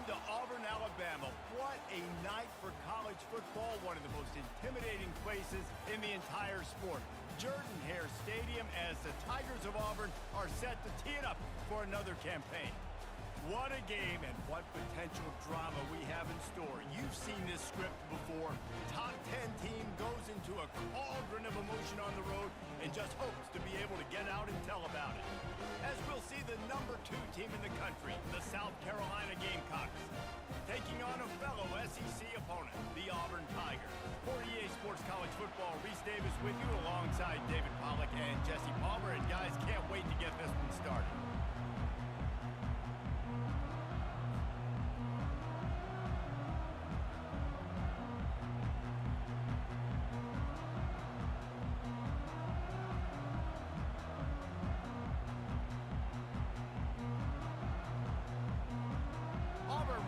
Welcome to Auburn, Alabama. What a night for college football, one of the most intimidating places in the entire sport. Jordan-Hare Stadium as the Tigers of Auburn are set to tee it up for another campaign. What a game and what potential drama we have in store. You've seen this script before. Top 10 team goes into a cauldron of emotion on the road and just hopes to be able to get out and tell about it. As we'll see the number 2 team in the country, the South Carolina Gamecocks, taking on a fellow SEC opponent, the Auburn Tigers. For EA Sports College Football, Reese Davis with you alongside David Pollack and Jesse Palmer. And guys, can't wait to get this one started.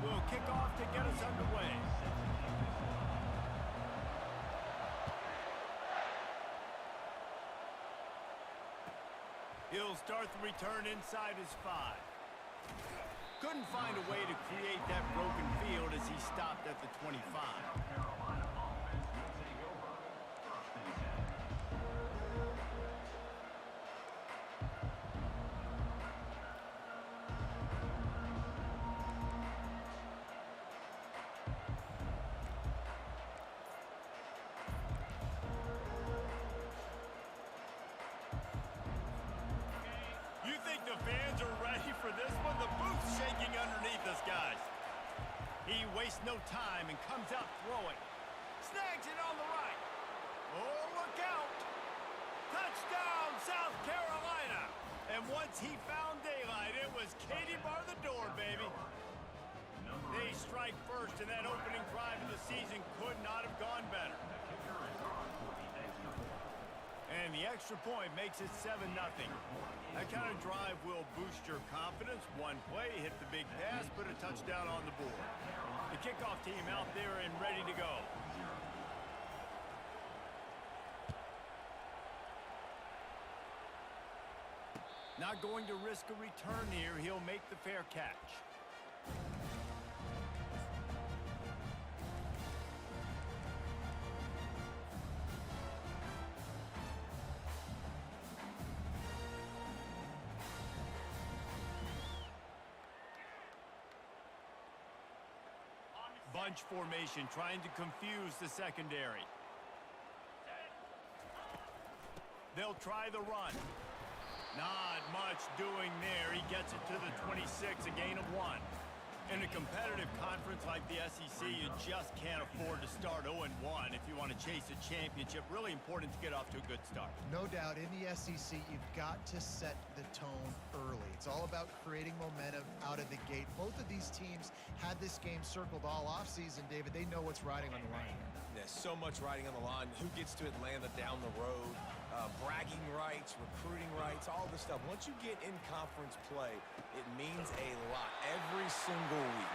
Will kick off to get us underway. He'll start the return inside his 5. Couldn't find a way to create that broken field as he stopped at the 25. The fans are ready for this one. The booth's shaking underneath us, guys. He wastes no time and comes out throwing. Snags it on the right. Oh, look out. Touchdown, South Carolina. And once he found daylight, it was Katie bar the door, baby. They strike first, and that opening drive of the season could not have gone better. And the extra point makes it 7-0. That kind of drive will boost your confidence. One play, hit the big pass, put a touchdown on the board. The kickoff team out there and ready to go. Not going to risk a return here. He'll make the fair catch. Bunch formation, trying to confuse the secondary. They'll try the run. Not much doing there. He gets it to the 26, a gain of 1. In a competitive conference like the SEC, you just can't afford to start 0-1 if you want to chase a championship. Really important to get off to a good start. No doubt, in the SEC, you've got to set the tone early. It's all about creating momentum out of the gate. Both of these teams had this game circled all offseason, David. They know what's riding on the line here. There's so much riding on the line. Who gets to Atlanta down the road? Bragging rights, recruiting rights, all this stuff. Once you get in conference play, it means a lot every single week.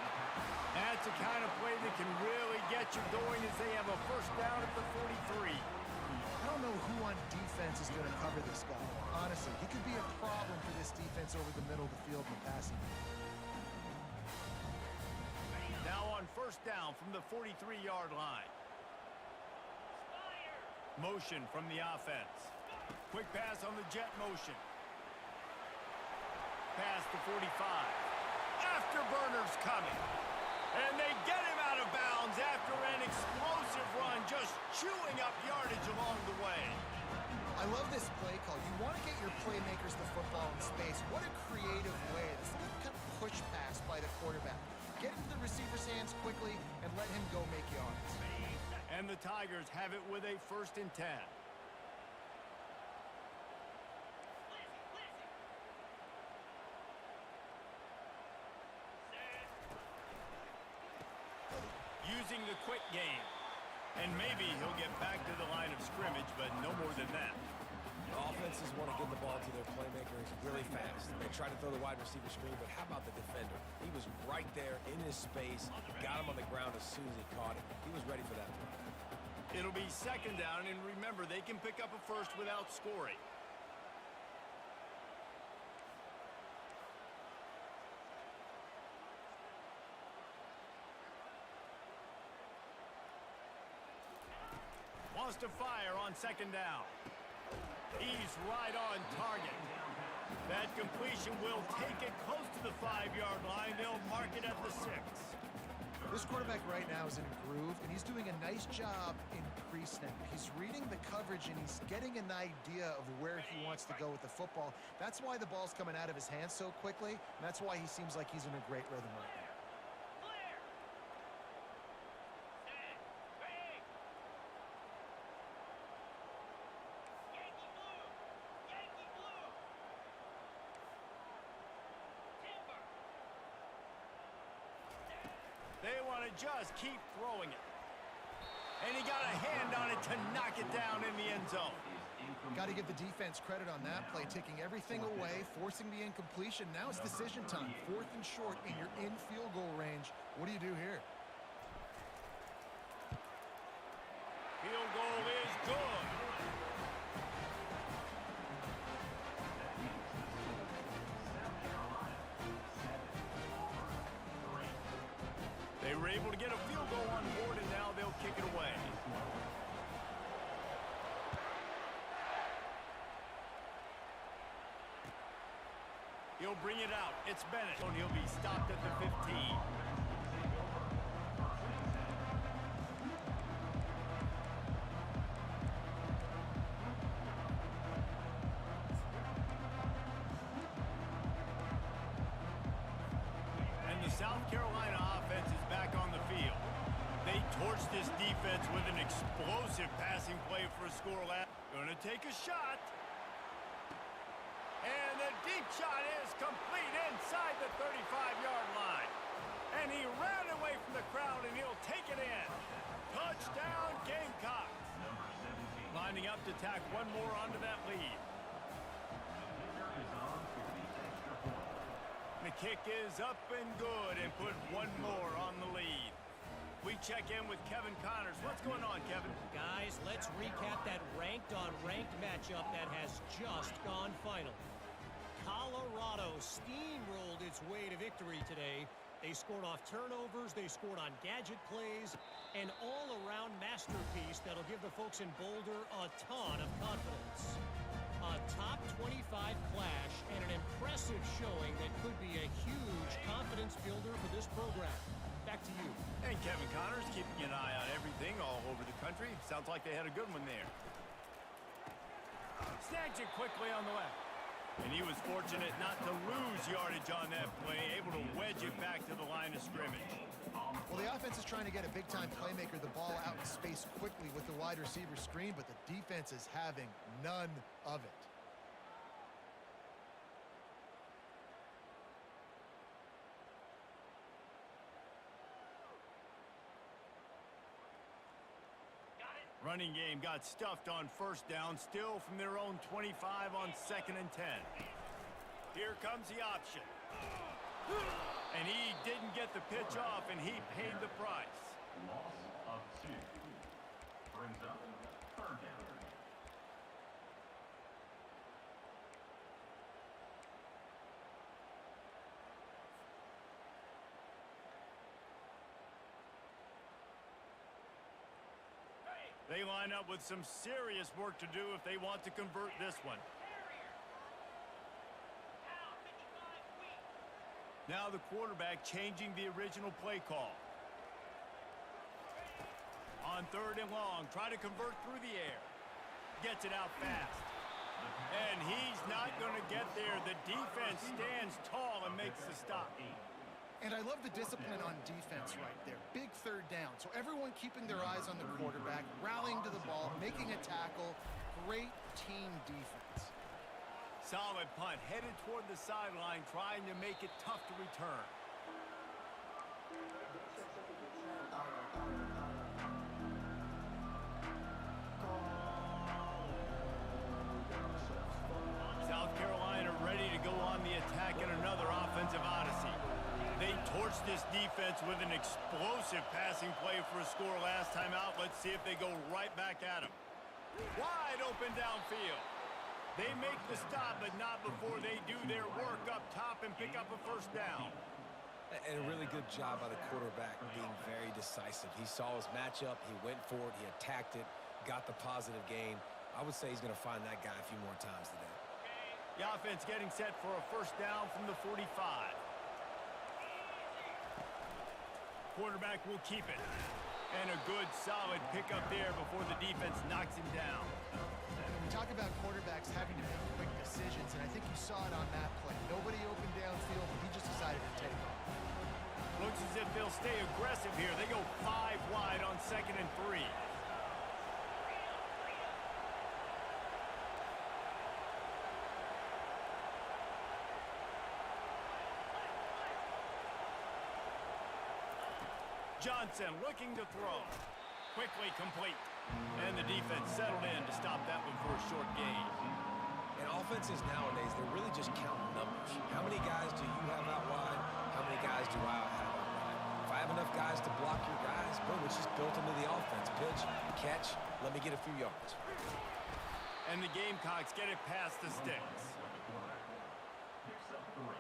That's the kind of play that can really get you going as they have a first down at the 43. I don't know who on defense is going to cover this guy. Honestly, he could be a problem for this defense over the middle of the field in the passing game. Now on first down from the 43-yard line. Motion from the offense. Quick pass on the jet motion. Past the 45. Afterburners coming. And they get him out of bounds after an explosive run, just chewing up yardage along the way. I love this play call. You want to get your playmakers the football in space. What a creative way. This little kind of push pass by the quarterback. Get into the receiver's hands quickly and let him go make yards. And the Tigers have it with a 1st and 10. Using the quick game. And maybe he'll get back to the line of scrimmage, but no more than that. The offenses want to get the ball to their playmakers really fast. They try to throw the wide receiver screen, but how about the defender? He was right there in his space, got him on the ground as soon as he caught it. He was ready for that play. It'll be 2nd down, and remember, they can pick up a first without scoring. toss to fire on second down. He's right on target. That completion will take it close to the 5-yard line. They'll mark it at the 6. This quarterback right now is in a groove, and he's doing a nice job in pre-snap. He's reading the coverage, and he's getting an idea of where he wants to go with the football. That's why the ball's coming out of his hands so quickly, and that's why he seems like he's in a great rhythm right now. They want to just keep throwing it. And he got a hand on it to knock it down in the end zone. Got to give the defense credit on that play, taking everything away, forcing the incompletion. Now it's decision time. 4th and short, and you're in field goal range. What do you do here? Field goal is good. They were able to get a field goal on board, and now they'll kick it away. He'll bring it out. It's Bennett. And he'll be stopped at the 15. And the South Carolina offense is back on the field. They torched this defense with an explosive passing play for a score last. Gonna take a shot. And the deep shot is complete inside the 35-yard line. And he ran away from the crowd, and he'll take it in. Touchdown, Gamecocks. Lining up to tack one more onto that lead. The kick is up and good, and put one more on the lead. We check in with Kevin Connors. What's going on, Kevin? Guys, let's recap that ranked-on-ranked matchup that has just gone final. Colorado steamrolled its way to victory today. They scored off turnovers, they scored on gadget plays, an all-around masterpiece that'll give the folks in Boulder a ton of confidence. A top 25 clash and an impressive showing that could be a huge confidence builder for this program. Back to you. And Kevin Connors keeping an eye on everything all over the country. Sounds like they had a good one there. Snags it quickly on the left. And he was fortunate not to lose yardage on that play, able to wedge it back to the line of scrimmage. Well, the offense is trying to get a big-time playmaker the ball out in space quickly with the wide receiver screen, but the defense is having none of it. Running game got stuffed on first down, still from their own 25 on 2nd and 10. Here comes the option. And he didn't get the pitch off, and he paid the price. Loss of 2. Brings up 3rd down. They line up with some serious work to do if they want to convert this one. Now the quarterback changing the original play call. On 3rd and long, try to convert through the air. Gets it out fast. And he's not going to get there. The defense stands tall and makes the stop. And I love the discipline on defense right there. Big 3rd down. So everyone keeping their eyes on the quarterback, rallying to the ball, making a tackle. Great team defense. Solid punt, headed toward the sideline, trying to make it tough to return. South Carolina ready to go on the attack in another offensive odyssey. They torched this defense with an explosive passing play for a score last time out. Let's see if they go right back at him. Wide open downfield. They make the stop, but not before they do their work up top and pick up a first down. And a really good job by the quarterback being very decisive. He saw his matchup, he went for it, he attacked it, got the positive gain. I would say he's going to find that guy a few more times today. The offense getting set for a first down from the 45. Quarterback will keep it. And a good, solid pickup there before the defense knocks him down. We talk about quarterbacks having to make quick decisions, and I think you saw it on that play. Nobody opened downfield, but he just decided to take off. Looks as if they'll stay aggressive here. They go 5 wide on 2nd and 3. Johnson looking to throw. Quickly complete. And the defense settled in to stop that one for a short gain. And offenses nowadays, they're really just counting numbers. How many guys do you have out wide? How many guys do I have out wide? If I have enough guys to block your guys, boom, it's just built into the offense. Pitch, catch, let me get a few yards. And the Gamecocks get it past the sticks. Picks up 3.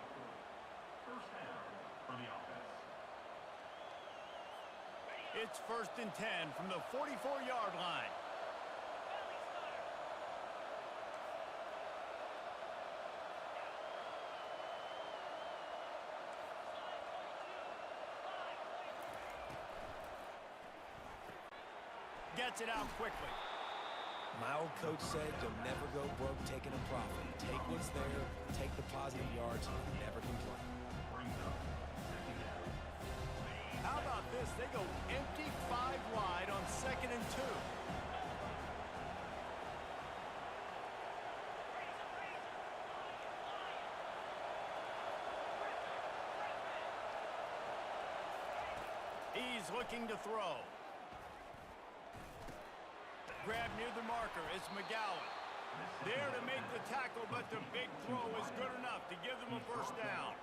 First down for the offense. It's 1st and 10 from the 44-yard line. Gets it out quickly. My old coach said you'll never go broke taking a profit. Take what's there, take the positive yards, and never complain. Brings up 2nd down. How about this? They go empty 5 wide on 2nd and 2. He's looking to throw. Grab near the marker. It's McGowan. There to make the tackle, but the big throw is good enough to give them a first down.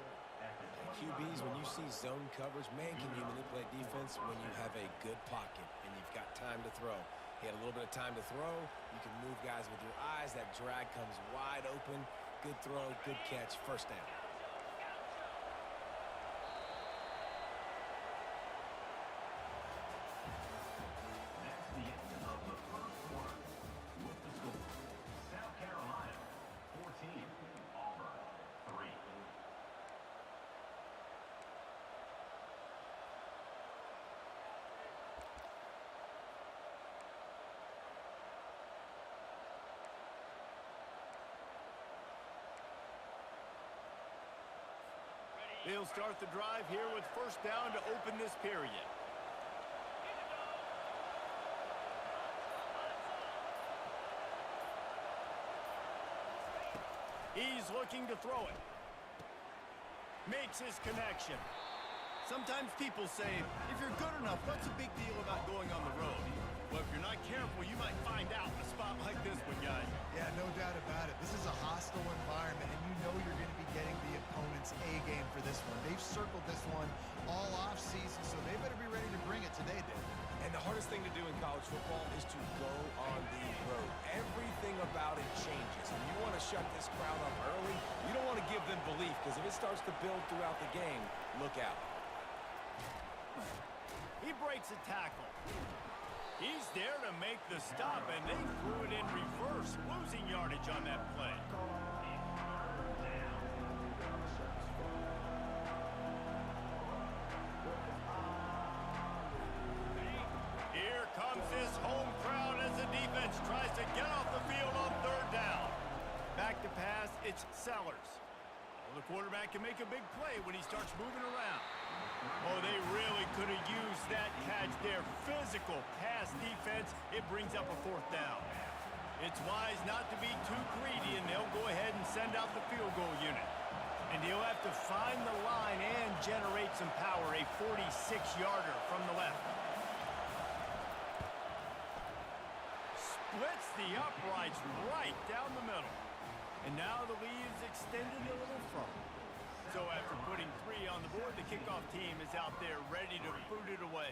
QBs, when you see zone coverage, man, can you manipulate defense when you have a good pocket and you've got time to throw. He had a little bit of time to throw. You can move guys with your eyes. That drag comes wide open. Good throw, good catch, first down. That's the end of the first quarter. With the score, South Carolina 14, Auburn 3. They'll start the drive here with first down to open this period. He's looking to throw it. Makes his connection. Sometimes people say, if you're good enough, what's the big deal about going on the road? Well, if you're not careful, you might find out in a spot like this one, guys. Yeah, no doubt about it. This is a hostile environment, and you know you're going to be getting the opponent's A game for this one. They've circled this one all off-season, so they better be ready to bring it today, Dave. And the hardest thing to do in college football is to go on the road. Everything about it changes. And you want to shut this crowd up early. You don't want to give them belief, because if it starts to build throughout the game, look out. He breaks a tackle. He's there to make the stop, and they threw it in reverse, losing yardage on that play. Here comes this home crowd as the defense tries to get off the field on 3rd down. Back to pass, it's Sellers. Well, the quarterback can make a big play when he starts moving around. Oh, they really could have used that catch there. Physical pass defense. It brings up a 4th down. It's wise not to be too greedy, and they'll go ahead and send out the field goal unit. And he'll have to find the line and generate some power. A 46-yarder from the left. Splits the uprights right down the middle. And now the lead is extended a little further. So after putting 3 on the board, the kickoff team is out there ready to boot it away.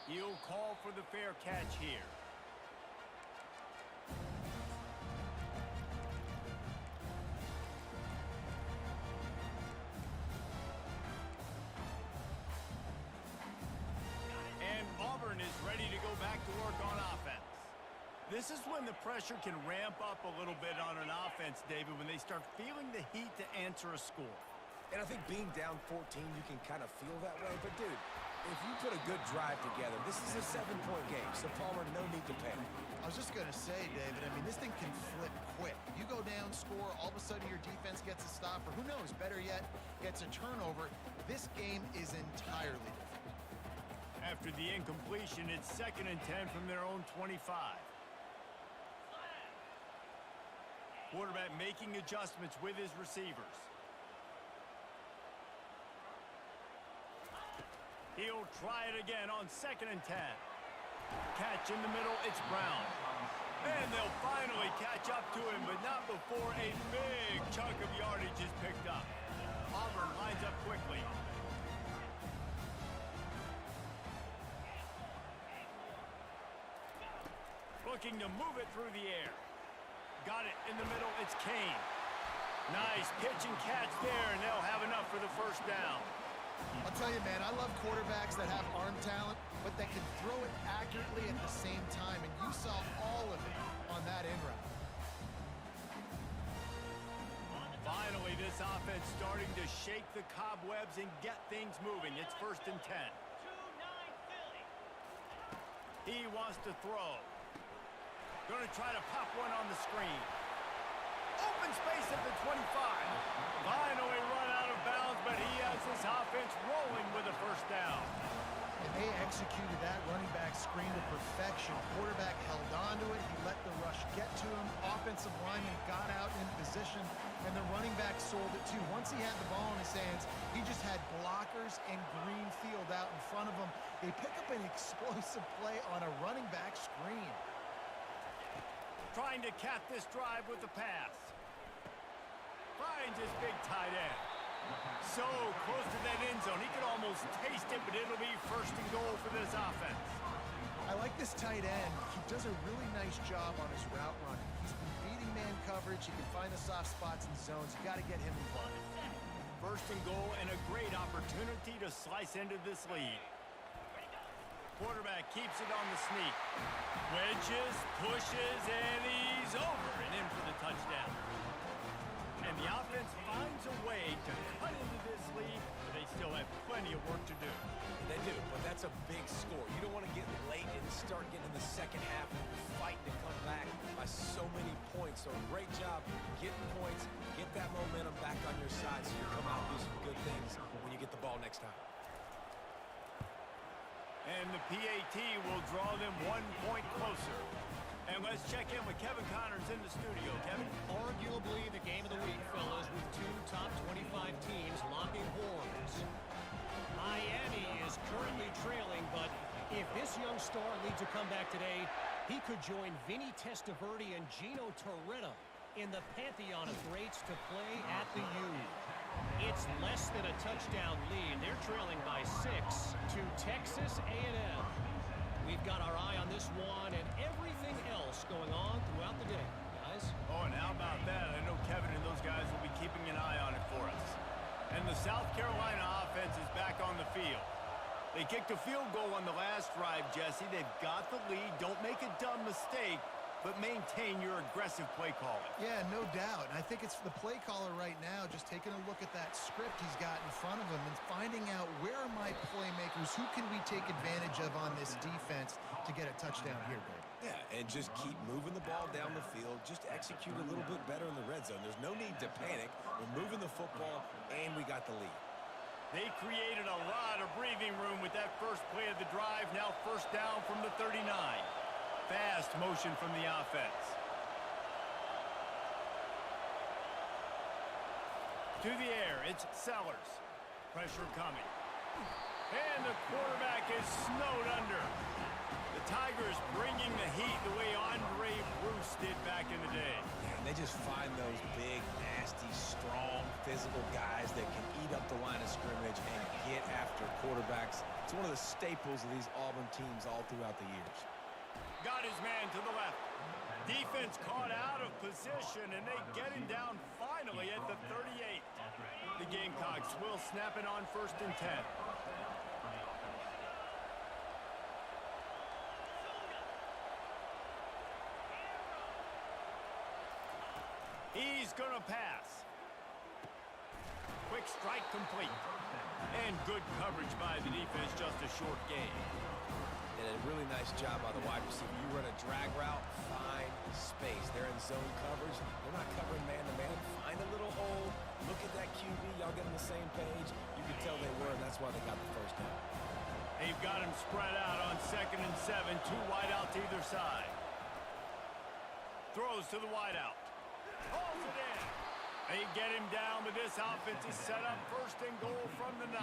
He'll call for the fair catch here. This is when the pressure can ramp up a little bit on an offense, David, when they start feeling the heat to answer a score. And I think being down 14, you can kind of feel that way. But, dude, if you put a good drive together, this is a 7-point game. So, Palmer, no need to panic. I was just going to say, David, I mean, this thing can flip quick. You go down, score, all of a sudden your defense gets a stop, or who knows, better yet, gets a turnover. This game is entirely different. After the incompletion, it's 2nd and 10 from their own 25. Quarterback making adjustments with his receivers. He'll try it again on 2nd and 10. Catch in the middle, it's Brown. And they'll finally catch up to him, but not before a big chunk of yardage is picked up. Auburn lines up quickly. Looking to move it through the air. Got it in the middle, it's Kane. Nice pitch and catch there, and they'll have enough for the first down. I'll tell you, man, I love quarterbacks that have arm talent, but that can throw it accurately at the same time, and you saw all of it on that in route. Finally, this offense starting to shake the cobwebs and get things moving. It's 1st and 10. He wants to throw. Going to try to pop one on the screen. Open space at the 25. Finally run out of bounds, but he has this offense rolling with a first down. And they executed that running back screen to perfection. Quarterback held on to it. He let the rush get to him. Offensive lineman got out in position, and the running back sold it too. Once he had the ball in his hands, he just had blockers and green field out in front of him. They pick up an explosive play on a running back screen. Trying to cap this drive with the pass. Finds his big tight end. So close to that end zone. He could almost taste it, but it'll be 1st and goal for this offense. I like this tight end. He does a really nice job on his route running. He's been beating man coverage. He can find the soft spots and zones. You got to get him involved. 1st and goal and a great opportunity to slice into this lead. Quarterback keeps it on the sneak. Wedges, pushes, and he's over and in for the touchdown. And the offense finds a way to cut into this lead, but they still have plenty of work to do. They do, but that's a big score. You don't want to get late and start getting in the second half and fight to come back by so many points. So great job getting points, get that momentum back on your side so you come out and do some good things when you get the ball next time. And the PAT will draw them 1 point closer. And let's check in with Kevin Connors in the studio. Kevin? Arguably the game of the week, fellas, with 2 top 25 teams locking horns. Miami is currently trailing, but if this young star leads a comeback today, he could join Vinny Testaverde and Gino Torretta in the pantheon of greats to play at the U. It's less than a touchdown lead. They're trailing by 6 to Texas A&M. We've got our eye on this one and everything else going on throughout the day, guys. Oh, and how about that? I know Kevin and those guys will be keeping an eye on it for us. And the South Carolina offense is back on the field. They kicked a field goal on the last drive, Jesse. They've got the lead. Don't make a dumb mistake, but maintain your aggressive play calling. Yeah, no doubt. And I think it's the play caller right now just taking a look at that script he's got in front of him and finding out where are my playmakers, who can we take advantage of on this defense to get a touchdown here, baby. Yeah, and just keep moving the ball down the field. Just execute a little bit better in the red zone. There's no need to panic. We're moving the football, and we got the lead. They created a lot of breathing room with that first play of the drive. Now 1st down from the 39. Fast motion from the offense. To the air, it's Sellers. Pressure coming. And the quarterback is snowed under. The Tigers bringing the heat the way Andre Bruce did back in the day. Yeah, and they just find those big, nasty, strong, physical guys that can eat up the line of scrimmage and get after quarterbacks. It's one of the staples of these Auburn teams all throughout the years. Got his man to the left. Defense caught out of position, and they get him down finally at the 38. The Gamecocks will snap it on 1st and 10. He's going to pass. Quick strike complete. And good coverage by the defense, just a short gain. And a really nice job by the wide receiver. You run a drag route, find space. They're in zone coverage. They're not covering man-to-man. Find a little hole. Look at that QB. Y'all get on the same page. You can tell they were, and that's why they got the first down. They've got him spread out on 2nd and 7. 2 wide out to either side. Throws to the wide out. Pulls it in. They get him down, but this offense is set up 1st and goal from the 9.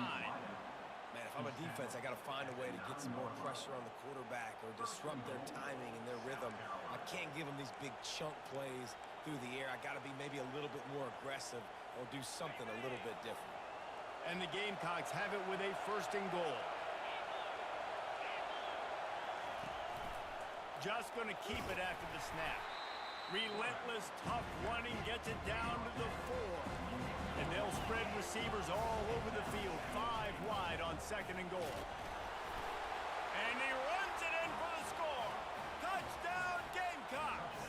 Man, if I'm a defense, I got to find a way to get some more pressure on the quarterback or disrupt their timing and their rhythm. I can't give them these big chunk plays through the air. I got to be maybe a little bit more aggressive or do something a little bit different. And the Gamecocks have it with a 1st and goal. Just going to keep it after the snap. Relentless, tough running gets it down to the 4. And they'll spread receivers all over the field. 5 wide on 2nd and goal. And he runs it in for the score. Touchdown, Gamecocks!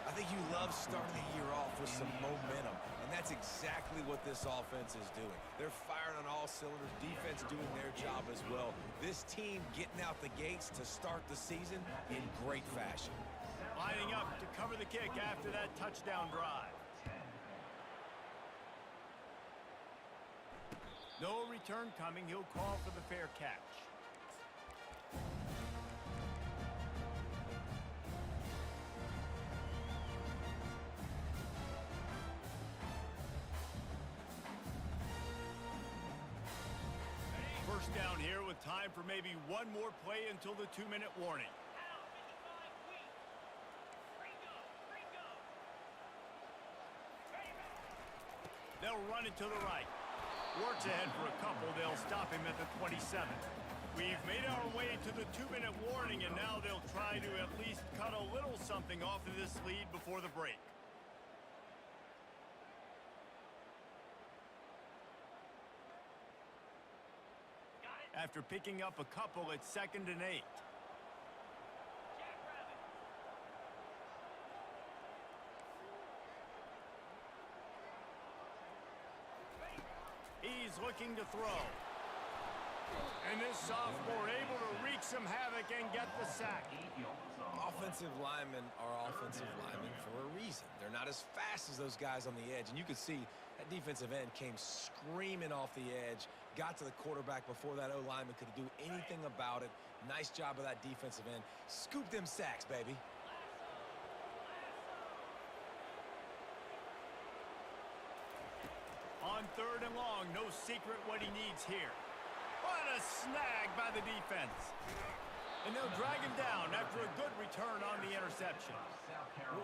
I think you love starting the year off with some momentum, and that's exactly what this offense is doing. They're firing on all cylinders, defense doing their job as well. This team getting out the gates to start the season in great fashion. Lining up to cover the kick after that touchdown drive. No return coming. He'll call for the fair catch. First down here with time for maybe one more play until the 2-minute warning. They'll run it to the right. Works ahead for a couple. They'll stop him at the 27. We've made our way to the 2-minute warning, and now they'll try to at least cut a little something off of this lead before the break. After picking up a couple, it's 2nd and 8. He's looking to throw. And this sophomore able to wreak some havoc and get the sack. Offensive linemen are offensive linemen for a reason. They're not as fast as those guys on the edge. And you could see that defensive end came screaming off the edge, got to the quarterback before that O-lineman could do anything about it. Nice job of that defensive end. Scoop them sacks, baby. On 3rd and long, no secret what he needs here. What a snag by the defense. And they'll drag him down after a good return on the interception.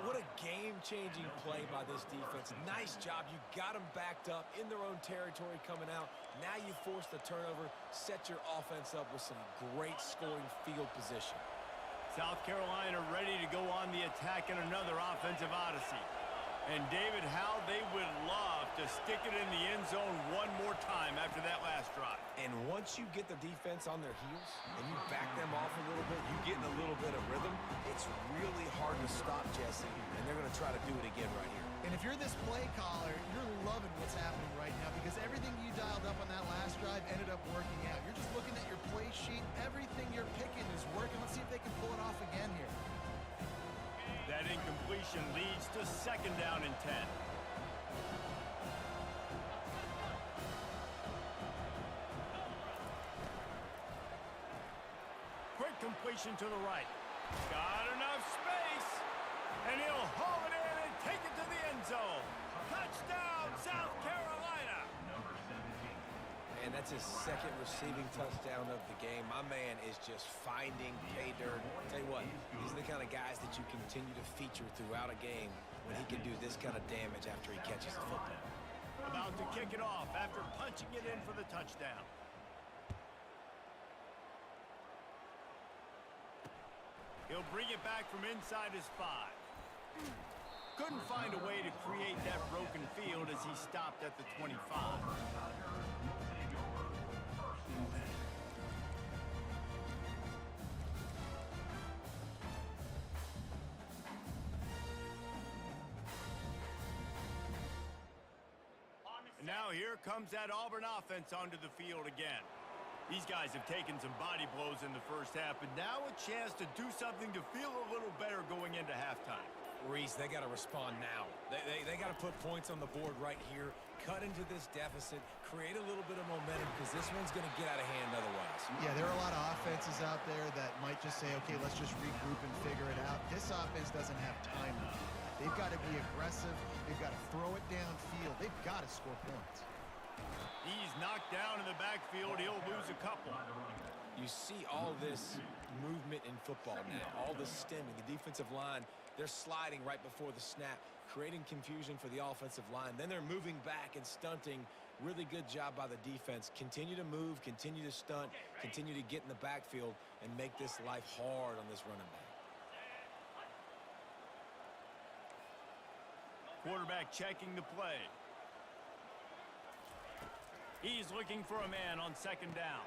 What a game-changing play by this defense. Nice job. You got them backed up in their own territory coming out. Now you force the turnover, set your offense up with some great scoring field position. South Carolina ready to go on the attack in another offensive odyssey. And David, how they would love to stick it in the end zone one more time after that last drive. And once you get the defense on their heels and you back them off a little bit, you get in a little bit of rhythm, it's really hard to stop, Jesse, and they're going to try to do it again right here. And if you're this play caller, you're loving what's happening right now because everything you dialed up on that last drive ended up working out. You're just looking at your play sheet. Everything you're picking is working. Let's see if they can pull it off again here. That incompletion leads to 2nd down and 10. Quick completion to the right. Got enough space. And he'll haul it in and take it to the end zone. Touchdown, South Carolina. Number 17. And that's his 2nd receiving touchdown of the game. My man is just finding pay dirt. Tell you what, these are the kind of guys that you continue to feature throughout a game when he can do this kind of damage after he catches the football. About to kick it off after punching it in for the touchdown. He'll bring it back from inside his 5. Couldn't find a way to create that broken field as he stopped at the 25. Now here comes that Auburn offense onto the field again. These guys have taken some body blows in the first half, but now a chance to do something to feel a little better going into halftime. Reese, they got to respond now. They got to put points on the board right here, cut into this deficit, create a little bit of momentum, because this one's going to get out of hand otherwise. Yeah, there are a lot of offenses out there that might just say, okay, let's just regroup and figure it out. This offense doesn't have time to do that. They've got to be aggressive. They've got to throw it downfield. They've got to score points. He's knocked down in the backfield. He'll lose a couple. You see all this movement in football now, all the stemming. The defensive line, they're sliding right before the snap, creating confusion for the offensive line. Then they're moving back and stunting. Really good job by the defense. Continue to move, continue to stunt, continue to get in the backfield and make this life hard on this running back. Quarterback checking the play. He's looking for a man on second down.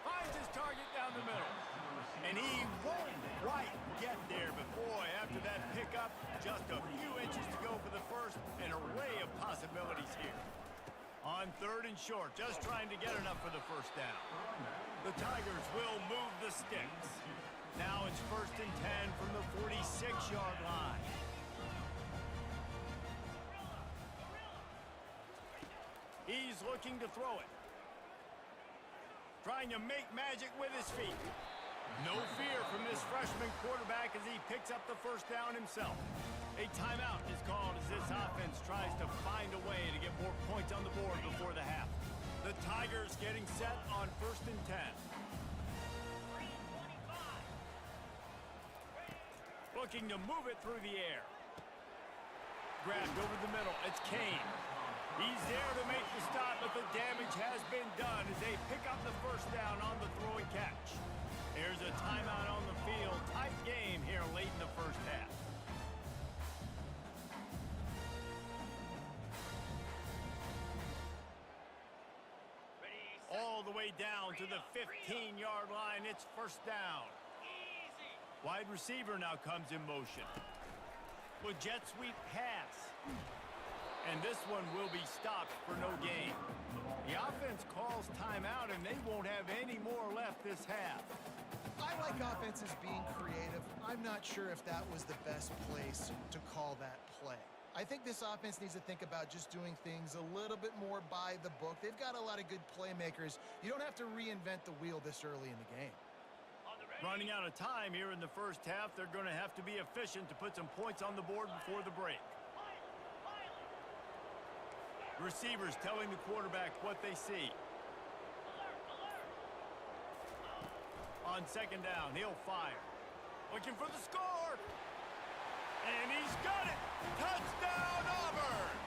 Finds his target down the middle. And he won't quite get there, but boy, after that pickup, just a few inches to go for the first. An array of possibilities here. On third and short, just trying to get enough for the first down. The Tigers will move the sticks. Now it's 1st and 10 from the 46-yard line. He's looking to throw it. Trying to make magic with his feet. No fear from this freshman quarterback as he picks up the first down himself. A timeout is called as this offense tries to find a way to get more points on the board before the half. The Tigers getting set on 1st and 10. Looking to move it through the air. Grabbed over the middle. It's Kane. He's there to make the stop, but the damage has been done as they pick up the first down on the throw and catch. There's a timeout on the field. Tight game here late in the first half. All the way down to the 15-yard line. It's first down. Wide receiver now comes in motion. With jet sweep pass. And this one will be stopped for no gain. The offense calls timeout, and they won't have any more left this half. I like offenses being creative. I'm not sure if that was the best place to call that play. I think this offense needs to think about just doing things a little bit more by the book. They've got a lot of good playmakers. You don't have to reinvent the wheel this early in the game. Running out of time here in the first half, they're going to have to be efficient to put some points on the board before the break. Receivers telling the quarterback what they see. On second down, he'll fire. Looking for the score. And he's got it. Touchdown, Auburn!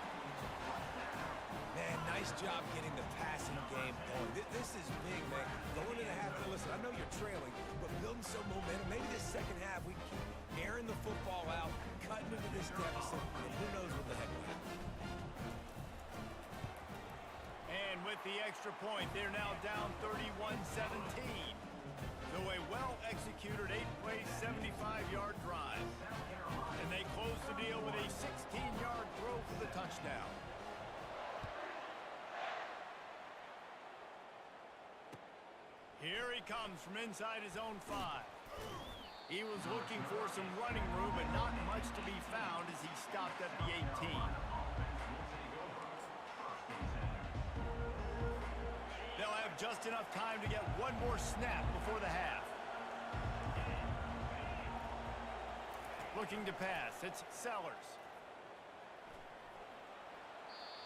Man, nice job getting the passing game going. This is big, man. Going into half, listen, I know you're trailing, but building some momentum. Maybe this second half we keep airing the football out, cutting into this deficit, and who knows what the heck will happen. And with the extra point, they're now down 31-17. So a well-executed 8-play, 75-yard drive. And they close the deal with a 16-yard throw for the touchdown. Here he comes from inside his own 5. He was looking for some running room, but not much to be found as he stopped at the 18. They'll have just enough time to get one more snap before the half. Looking to pass. It's Sellers.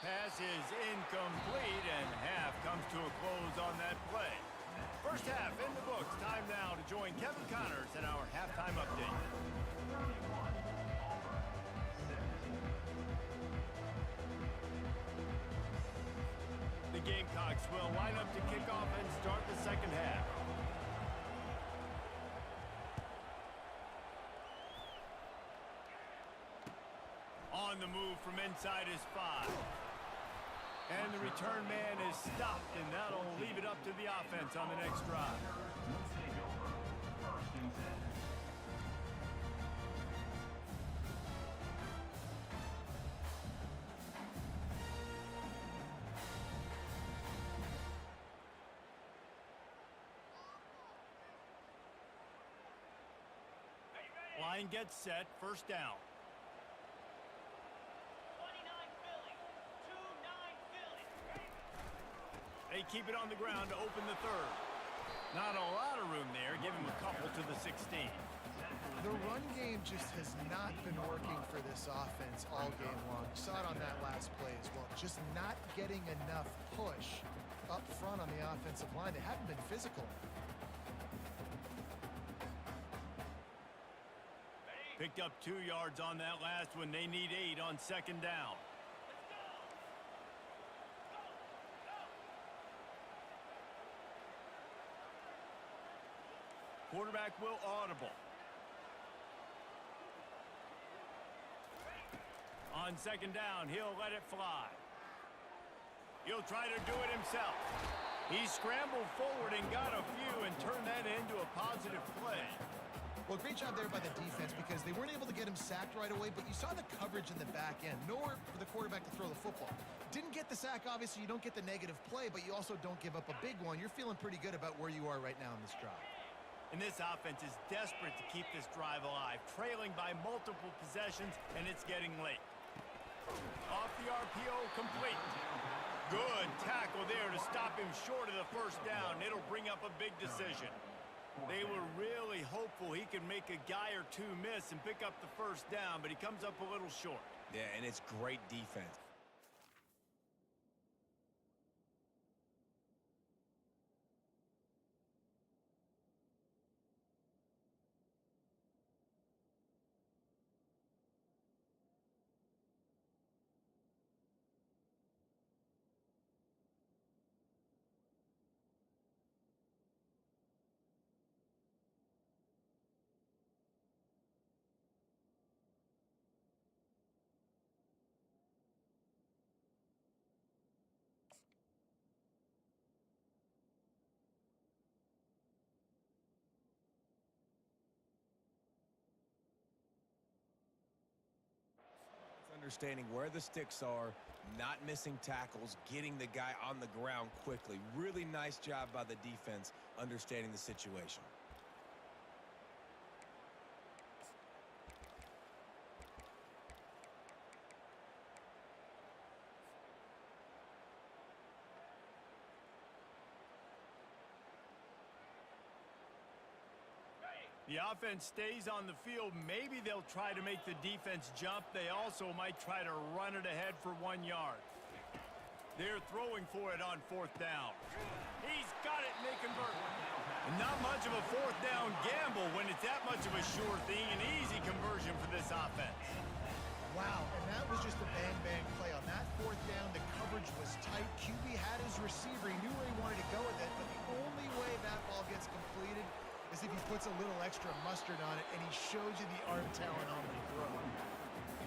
Pass is incomplete, and half comes to a close on that play. First half in the books. Time now to join Kevin Connors in our halftime update. The Gamecocks will line up to kick off and start the second half. On the move from inside his 5. And the return man is stopped, and that'll leave it up to the offense on the next drive. Line gets set, first down. 29 Philly, 2-9 Philly. They keep it on the ground to open the third. Not a lot of room there. Give him a couple to the 16. The run game just has not been working for this offense all game long. You saw it on that last play as well. Just not getting enough push up front on the offensive line. They haven't been physical. Picked up 2 yards on that last one. They need 8 on second down. Quarterback will audible. On second down, he'll let it fly. He'll try to do it himself. He scrambled forward and got a few and turned that into a positive play. Well, great job there by the defense because they weren't able to get him sacked right away, but you saw the coverage in the back end. Nowhere for the quarterback to throw the football. Didn't get the sack, obviously. You don't get the negative play, but you also don't give up a big one. You're feeling pretty good about where you are right now in this drive. And this offense is desperate to keep this drive alive, trailing by multiple possessions, and it's getting late. Off the RPO, complete. Good tackle there to stop him short of the first down. It'll bring up a big decision. They were really hopeful he could make a guy or two miss and pick up the first down, but he comes up a little short. Yeah, and it's great defense. Understanding where the sticks are, not missing tackles, getting the guy on the ground quickly. Really nice job by the defense understanding the situation. The offense stays on the field. Maybe they'll try to make the defense jump. They also might try to run it ahead for 1 yard. They're throwing for it on fourth down. He's got it, and they convert. And not much of a fourth down gamble when it's that much of a sure thing. An easy conversion for this offense. Wow, and that was just a bang-bang play. On that fourth down, the coverage was tight. QB had his receiver. He knew where he wanted to go with it, but the only way that ball gets completed is if he puts a little extra mustard on it and he shows you the arm talent on the throw.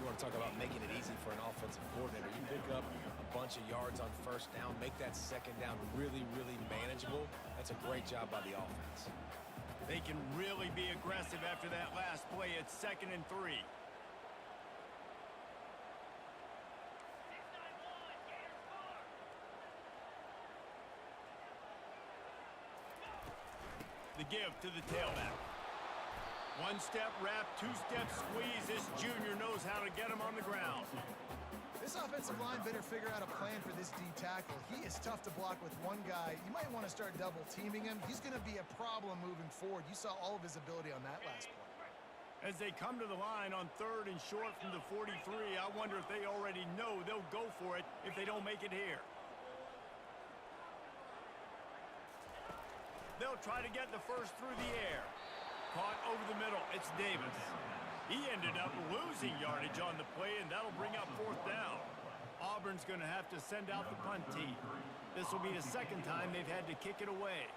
You want to talk about making it easy for an offensive coordinator. You pick up a bunch of yards on first down, make that second down really, really manageable. That's a great job by the offense. They can really be aggressive after that last play. It's 2nd and 3. The give to the tailback. 1-step wrap, 2-step squeeze. This junior knows how to get him on the ground. This offensive line better figure out a plan for this D tackle. He is tough to block with one guy. You might want to start double teaming him. He's going to be a problem moving forward. You saw all of his ability on that last play. As they come to the line on 3rd and short from the 43, I wonder if they already know they'll go for it if they don't make it here. They'll try to get the first through the air. Caught over the middle. It's Davis. He ended up losing yardage on the play, and that'll bring up 4th down. Auburn's going to have to send out the punt team. This will be the 2nd time they've had to kick it away.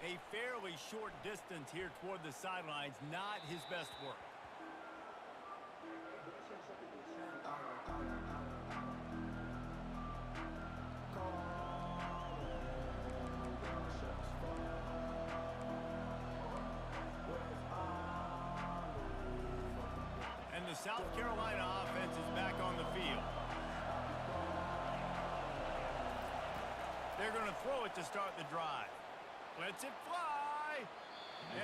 A fairly short distance here toward the sidelines, not his best work. And the South Carolina offense is back on the field. throw it to start the drive. Lets it fly.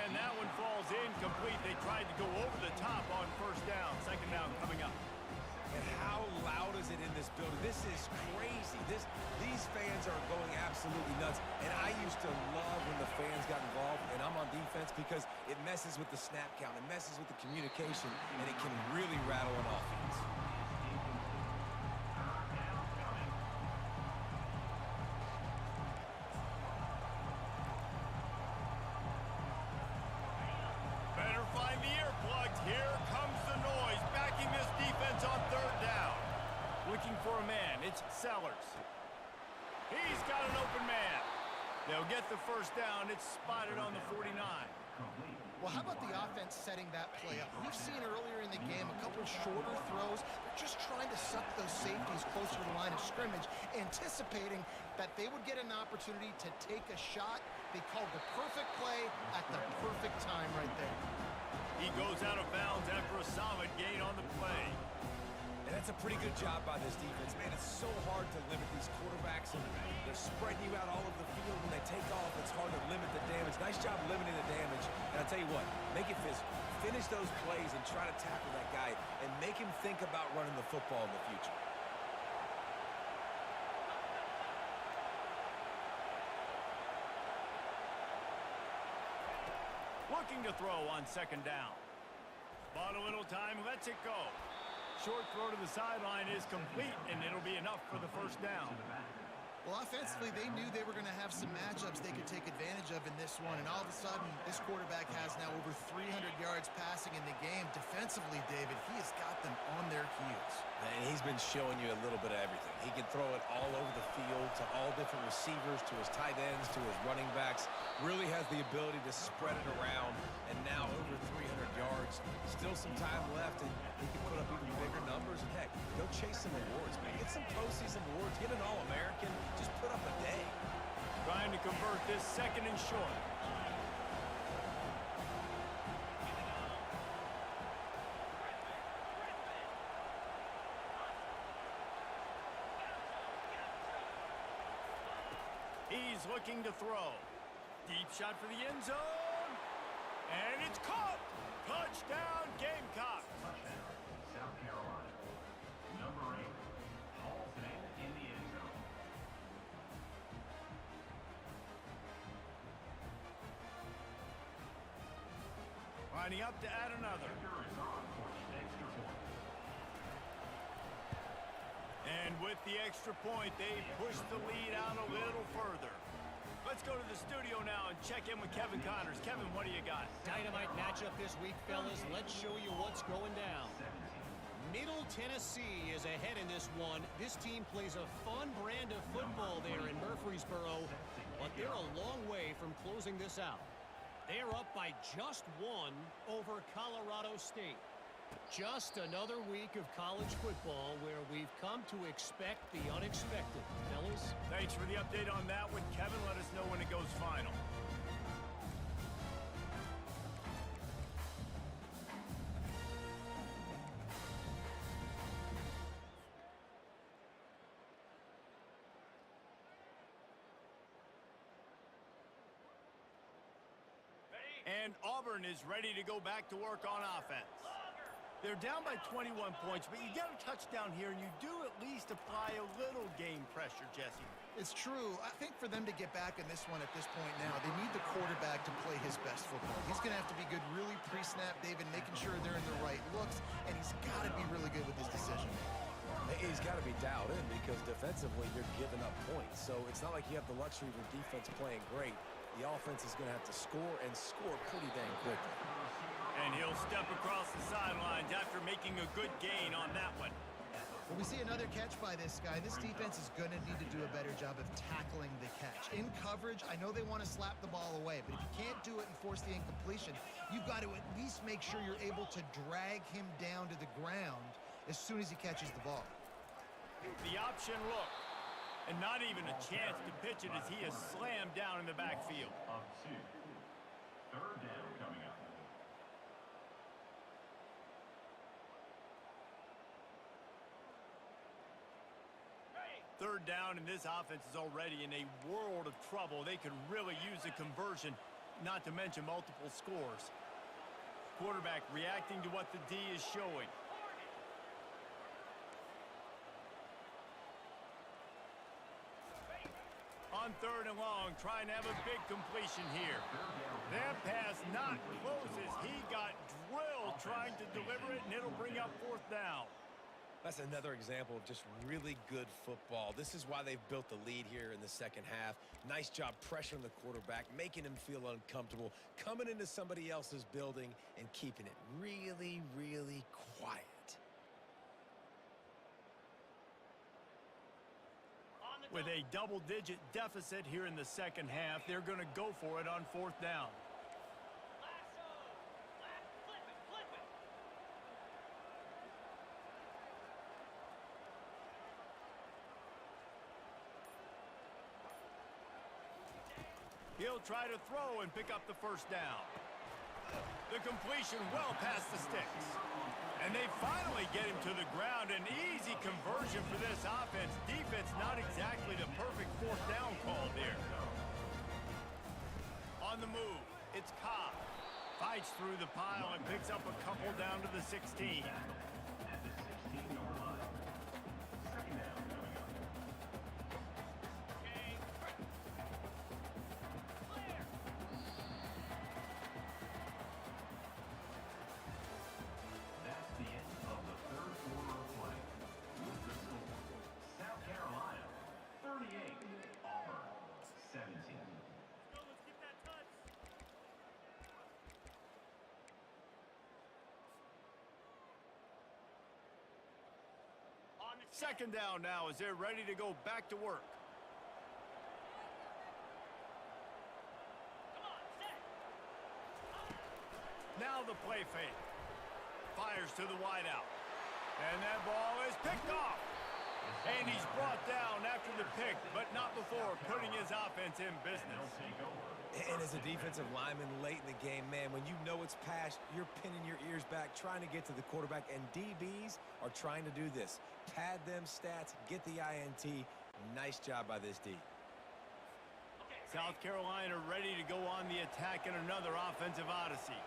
And that one falls incomplete. They tried to go over the top on first down. Second down coming up. And how loud is it in this building? This is crazy. These fans are going absolutely nuts. And I used to love when the fans got involved, and I'm on defense because it messes with the snap count. It messes with the communication, and it can really rattle an offense. Better find the earplugs. Here comes the noise, backing this defense on third down. Looking for a man. It's Sellers. He's got an open man. They'll get the first down. It's spotted on the 49. Well, how about the offense setting that play up? We've seen earlier in the game a couple shorter throws. They're just trying to suck those safeties closer to the line of scrimmage, anticipating that they would get an opportunity to take a shot. They called the perfect play at the perfect time right there. He goes out of bounds after a solid gain on the play. And that's a pretty good job by this defense. Man, it's so hard to limit these quarterbacks, and they're spreading you out all over the field. When they take off, it's hard to limit the damage. Nice job limiting the damage. And I'll tell you what, make it physical. Finish those plays and try to tackle that guy and make him think about running the football in the future. Looking to throw on second down. Bought a little time, lets it go. Short throw to the sideline is complete, and it'll be enough for the first down. Well, offensively, they knew they were going to have some matchups they could take advantage of in this one, and all of a sudden, this quarterback has now over 300 yards passing in the game. Defensively, David, he has got them on their heels. And he's been showing you a little bit of everything. He can throw it all over the field to all different receivers, to his tight ends, to his running backs. Really has the ability to spread it around, and now over 300 yards. Still some time left, and he can put up even bigger numbers. And heck, go chase some awards, man. Get some postseason awards. Get an All-American. Just put up a day. Trying to convert this second and short. He's looking to throw. Deep shot for the end zone. And it's caught. Touchdown, Gamecocks. Touchdown, South Carolina. Number 8 hauls it in the end zone. Lining up to add another. Kicker is on for the extra point. And with the extra point, they push the lead out a little further. Let's go to the studio now and check in with Kevin Connors. Kevin, what do you got? Dynamite matchup this week, fellas. Let's show you what's going down. Middle Tennessee is ahead in this one. This team plays a fun brand of football there in Murfreesboro, but they're a long way from closing this out. They're up by just one over Colorado State. Just another week of college football where we've come to expect the unexpected. Fellas? Thanks for the update on that one, Kevin. Let us know when it goes final. And Auburn is ready to go back to work on offense. They're down by 21 points, but you get a touchdown here, and you do at least apply a little game pressure, Jesse. It's true. I think for them to get back in this one at this point now, they need the quarterback to play his best football. He's going to have to be good really pre-snap, David, making sure they're in the right looks, and he's got to be really good with his decision. He's got to be dialed in because defensively you're giving up points. So it's not like you have the luxury of your defense playing great. The offense is going to have to score and score pretty dang quickly. And he'll step across the sidelines after making a good gain on that one. Well, we see another catch by this guy. This defense is going to need to do a better job of tackling the catch. In coverage, I know they want to slap the ball away, but if you can't do it and force the incompletion, you've got to at least make sure you're able to drag him down to the ground as soon as he catches the ball. The option look. And not even a chance to pitch it as he is slammed down in the backfield. Of 2. Third down coming up. Third down, and this offense is already in a world of trouble. They could really use a conversion, not to mention multiple scores. Quarterback reacting to what the D is showing. On third and long, trying to have a big completion here. That pass not close as he got drilled trying to deliver it, and it'll bring up fourth down. That's another example of just really good football. This is why they've built the lead here in the second half. Nice job pressuring the quarterback, making him feel uncomfortable, coming into somebody else's building and keeping it really, really quiet. With a double-digit deficit here in the second half, they're going to go for it on fourth down. Flip it. He'll try to throw and pick up the first down. The completion well past the sticks. And they finally get him to the ground. An easy conversion for this offense. Defense not exactly the perfect fourth down call there. On the move, it's Cobb. Fights through the pile and picks up a couple down to the 16. At the 16-yard line. Second down coming up. That's the end of the third quarter of play. With the score, South Carolina 38, Auburn 17. Second down now as they're ready to go back to work. Now the play fake. Fires to the wideout. And that ball is picked off. And he's brought down after the pick, but not before putting his offense in business. And as a defensive lineman late in the game, man, when you know it's passed, you're pinning your ears back, trying to get to the quarterback, and DBs are trying to do this. Pad them stats, get the INT. Nice job by this D. South Carolina ready to go on the attack in another offensive odyssey.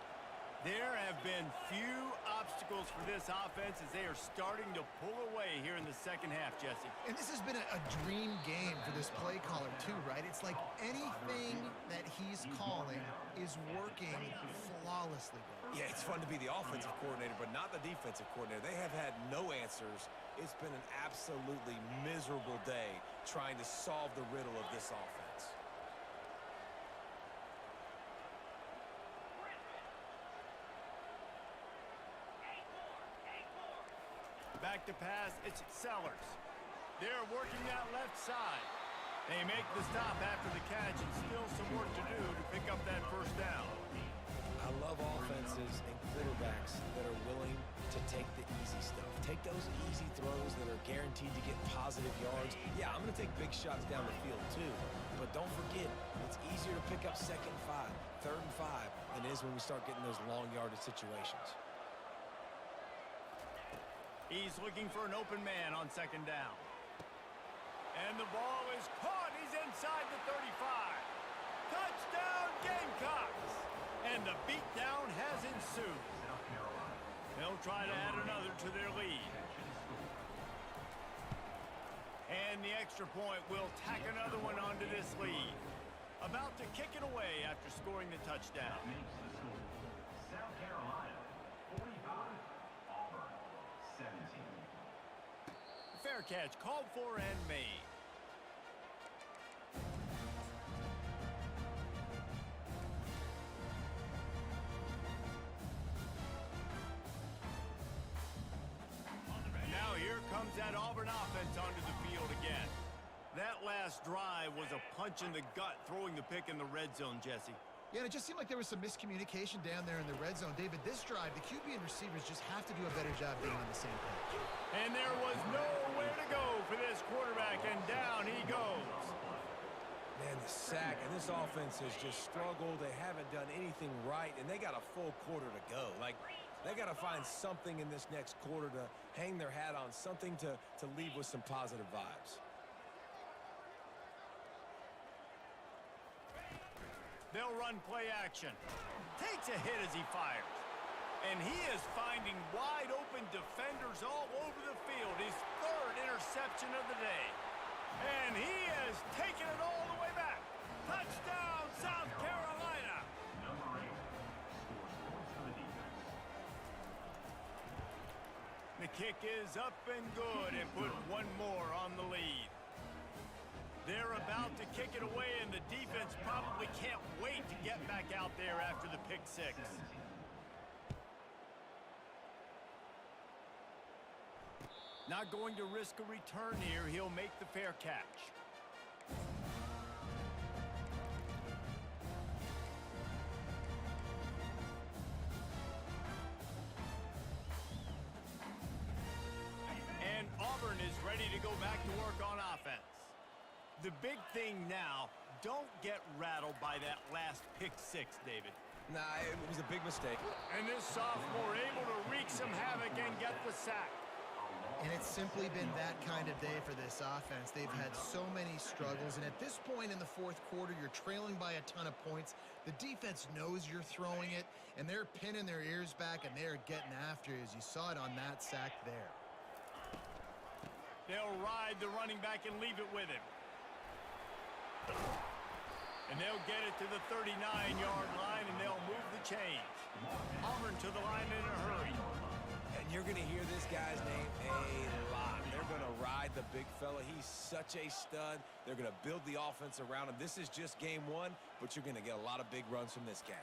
There have been few obstacles for this offense as they are starting to pull away here in the second half, Jesse. And this has been a dream game for this play caller too, right? It's like anything that he's calling is working flawlessly. Yeah, it's fun to be the offensive coordinator, but not the defensive coordinator. They have had no answers. It's been an absolutely miserable day trying to solve the riddle of this offense. Back to pass, it's Sellers. They're working that left side. They make the stop after the catch and still some work to do to pick up that first down. I love offenses and quarterbacks that are willing to take the easy stuff. Take those easy throws that are guaranteed to get positive yards. Yeah, I'm going to take big shots down the field too. But don't forget, it's easier to pick up second and 5, third and 5 than it is when we start getting those long yardage situations. He's looking for an open man on second down. And the ball is caught. He's inside the 35. Touchdown, Gamecocks! And the beatdown has ensued. They'll try to add another to their lead. And the extra point will tack another one onto this lead. About to kick it away after scoring the touchdown. Makes the score. South Carolina 45, Auburn 17. Fair catch called for and made. Now here comes that Auburn offense onto the field again. That last drive was a punch in the gut, throwing the pick in the red zone, Jesse. Yeah, and it just seemed like there was some miscommunication down there in the red zone. David, this drive, the QB and receivers just have to do a better job being on the same page. And there was nowhere to go for this quarterback, and down he goes. Man, the sack, and this offense has just struggled. They haven't done anything right, and they got a full quarter to go. Like, they got to find something in this next quarter to hang their hat on, something to leave with some positive vibes. They'll run play action. Takes a hit as he fires. And he is finding wide open defenders all over the field. His third interception of the day. And he has taken it all the way back. Touchdown, South Carolina. Number 8 scores points for the defense. The kick is up and good and put one more on the lead. They're about to kick it away, and the defense probably can't wait to get back out there after the pick six. Not going to risk a return here. He'll make the fair catch. And Auburn is ready to go back to work on offense. The big thing now, don't get rattled by that last pick six, David. Nah, it was a big mistake. And this sophomore able to wreak some havoc and get the sack. And it's simply been that kind of day for this offense. They've had so many struggles, and at this point in the fourth quarter, you're trailing by a ton of points. The defense knows you're throwing it, and they're pinning their ears back, and they're getting after you, as you saw it on that sack there. They'll ride the running back and leave it with him. And they'll get it to the 39-yard line, and they'll move the chains. Auburn to the line in a hurry. And you're going to hear this guy's name a lot. They're going to ride the big fella. He's such a stud. They're going to build the offense around him. This is just game one, but you're going to get a lot of big runs from this guy.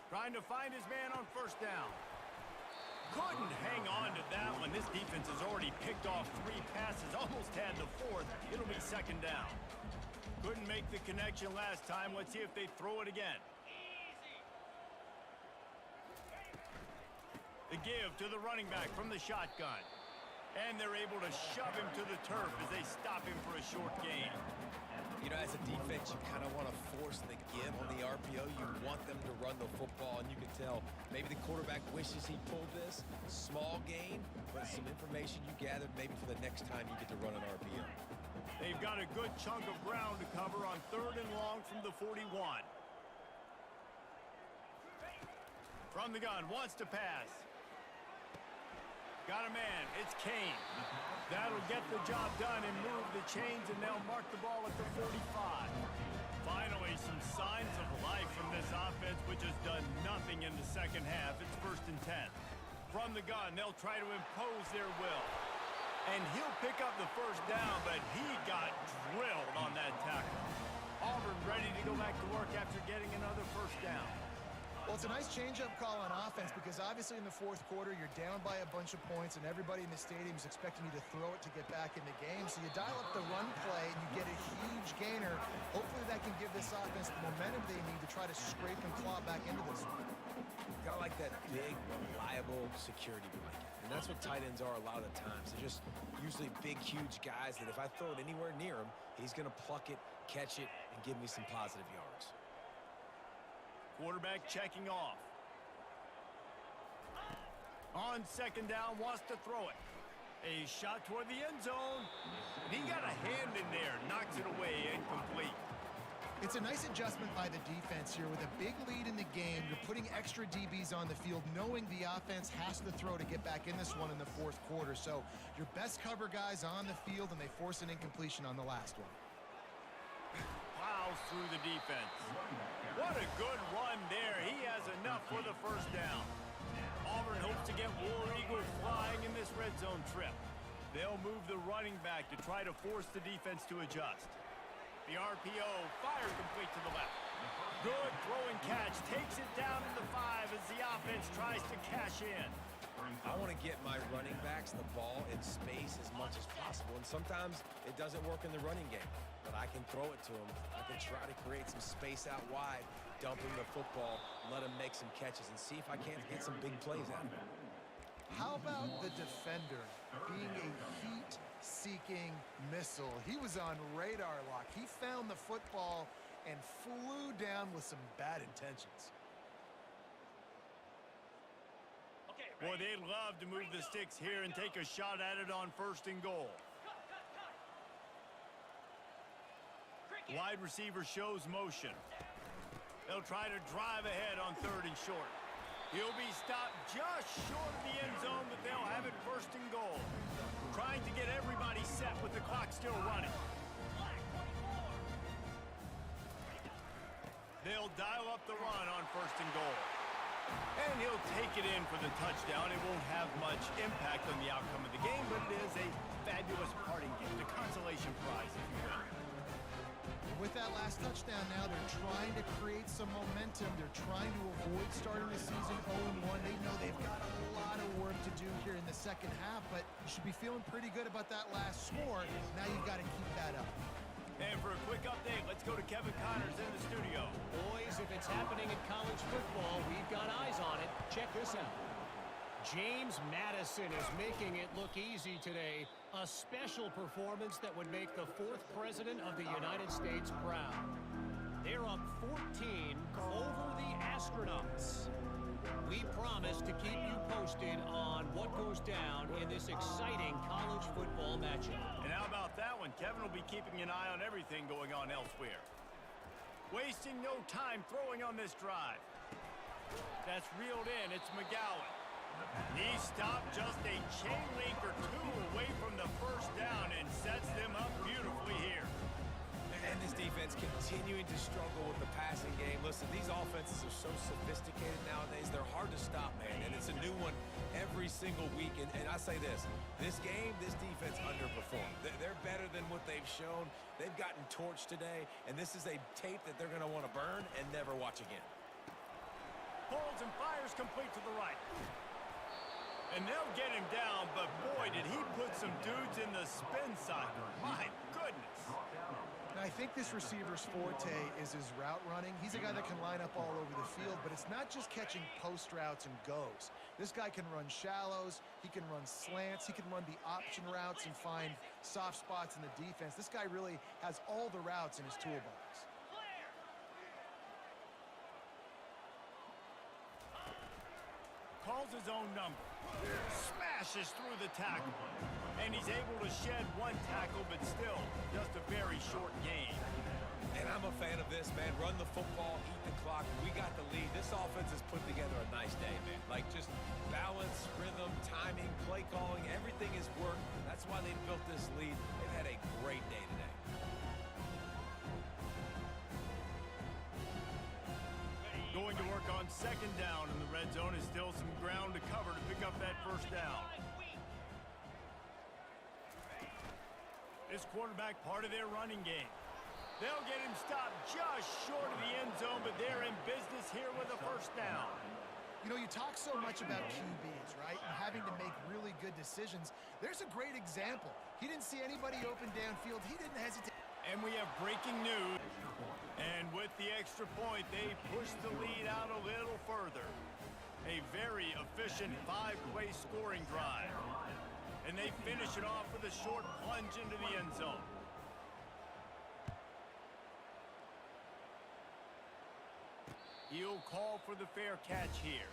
Trying to find his man on first down. Couldn't hang on to that one. This defense has already picked off 3 passes, almost had the 4th. It'll be second down. Couldn't make the connection last time. Let's see if they throw it again. The give to the running back from the shotgun. And they're able to shove him to the turf as they stop him for a short gain. You know, as a defense, you kind of want to force the give on the RPO. You want them to run the football, and you can tell maybe the quarterback wishes he pulled this. Small gain, but some information you gathered maybe for the next time you get to run an RPO. They've got a good chunk of ground to cover on 3rd and long from the 41. From the gun, wants to pass. Got a man, it's Kane. That'll get the job done and move the chains, and they'll mark the ball at the 45. Finally, some signs of life from this offense, which has done nothing in the second half. It's 1st and 10. From the gun, they'll try to impose their will. And he'll pick up the first down, but he got drilled on that tackle. Auburn ready to go back to work after getting another first down. Well, it's a nice change-up call on offense because obviously in the fourth quarter, you're down by a bunch of points and everybody in the stadium is expecting you to throw it to get back in the game. So you dial up the run play and you get a huge gainer. Hopefully that can give this offense the momentum they need to try to scrape and claw back into this one. Kind of like that big, reliable security blanket. And that's what tight ends are a lot of the times. They're just usually big, huge guys that if I throw it anywhere near him, he's going to pluck it, catch it, and give me some positive yards. Quarterback checking off. On second down, wants to throw it. A shot toward the end zone. And he got a hand in there, knocks it away, incomplete. It's a nice adjustment by the defense here. With a big lead in the game, you're putting extra DBs on the field, knowing the offense has to throw to get back in this one in the fourth quarter. So your best cover guys on the field, and they force an incompletion on the last one. Plows through the defense. What a good run there. He has enough for the first down. Auburn hopes to get War Eagle flying in this red zone trip. They'll move the running back to try to force the defense to adjust. The RPO, fire complete to the left. Good throwing catch, takes it down to the 5 as the offense tries to cash in. I want to get my running backs the ball in space as much as possible, and sometimes it doesn't work in the running game, but I can throw it to them. I can try to create some space out wide, dump him the football, let him make some catches, and see if I can't get some big plays out of him. How about the defender being a heat-seeking missile? He was on radar lock. He found the football and flew down with some bad intentions. Boy, they'd love to move the sticks here and take a shot at it on 1st and goal. Wide receiver shows motion. They'll try to drive ahead on 3rd and short. He'll be stopped just short of the end zone, but they'll have it 1st and goal. Trying to get everybody set with the clock still running. They'll dial up the run on 1st and goal. And he'll take it in for the touchdown. It won't have much impact on the outcome of the game, but it is a fabulous parting gift, a consolation prize, if you will. With that last touchdown now, they're trying to create some momentum. They're trying to avoid starting the season 0-1. They know they've got a lot of work to do here in the second half, but you should be feeling pretty good about that last score. Now you've got to keep that up. And for a quick update, let's go to Kevin Connors in the studio. Boys, if it's happening in college football, we've got eyes on it. Check this out. James Madison is making it look easy today. A special performance that would make the 4th president of the United States proud. They're up 14 over the Astronauts. We promise to keep you posted on what goes down in this exciting college football matchup. And how about that one? Kevin will be keeping an eye on everything going on elsewhere. Wasting no time throwing on this drive. That's reeled in. It's McGowan. He stopped just a chain link or 2 away from the 1st down and sets them up beautifully here. And this defense continuing to struggle with the passing game. Listen, these offenses are so sophisticated nowadays. They're hard to stop, man. And it's a new one every single week. And I say this game, this defense underperformed. They're better than what they've shown. They've gotten torched today. And this is a tape that they're going to want to burn and never watch again. Pulls and fires complete to the right. And they'll get him down, but boy, did he put some dudes in the spin cycle. My goodness. Now, I think this receiver's forte is his route running. He's a guy that can line up all over the field, but it's not just catching post routes and goes. This guy can run shallows, he can run slants, he can run the option routes and find soft spots in the defense. This guy really has all the routes in his toolbox. Calls his own number. Smashes through the tackle. And he's able to shed 1 tackle, but still just a very short game. And I'm a fan of this, man. Run the football, eat the clock. We got the lead. This offense has put together a nice day, man. Like, just balance, rhythm, timing, play calling, everything has worked. That's why they built this lead. They've had a great day today. Going to work on 2nd down in the red zone is still some ground to cover to pick up that 1st down. This quarterback part of their running game. They'll get him stopped just short of the end zone, but they're in business here with a 1st down. You know, you talk so much about QBs, right? And having to make really good decisions. There's a great example. He didn't see anybody open downfield. He didn't hesitate. And we have breaking news. And with the extra point, they push the lead out a little further. A very efficient 5-play scoring drive. And they finish it off with a short plunge into the end zone. He'll call for the fair catch here.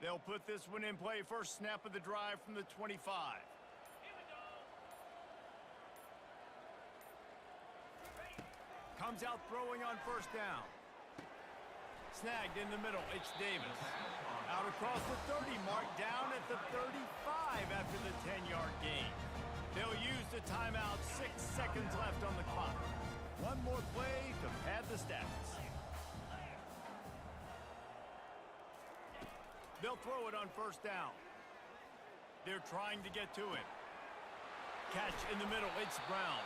They'll put this one in play. First snap of the drive from the 25. Comes out throwing on 1st down. Snagged in the middle. It's Davis. Out across the 30 mark, down at the 35 after the 10-yard gain. They'll use the timeout. 6 seconds left on the clock. One more play to pad the stats. They'll throw it on 1st down. They're trying to get to him. Catch in the middle. It's Brown.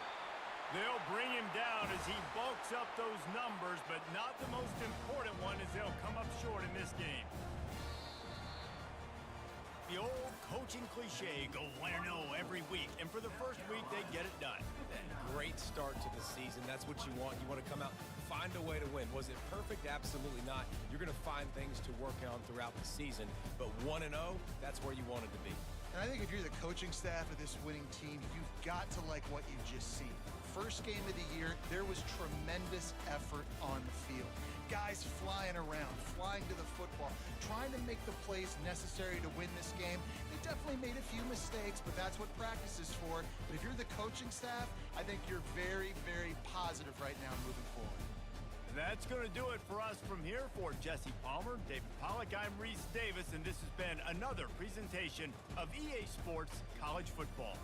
They'll bring him down as he bulks up those numbers, but not the most important one as they'll come up short in this game. The old coaching cliche, go win or no every week. And for the first week, they get it done. Great start to the season. That's what you want. You want to come out, find a way to win. Was it perfect? Absolutely not. You're going to find things to work on throughout the season. But 1-0, that's where you wanted to be. And I think if you're the coaching staff of this winning team, you've got to like what you've just seen. First game of the year, there was tremendous effort on the field. Guys flying around, flying to the football, trying to make the plays necessary to win this game. They definitely made a few mistakes, but that's what practice is for. But if you're the coaching staff, I think you're very, very positive right now moving forward. That's going to do it for us from here. For Jesse Palmer, David Pollack, I'm Reese Davis, and this has been another presentation of EA Sports College Football.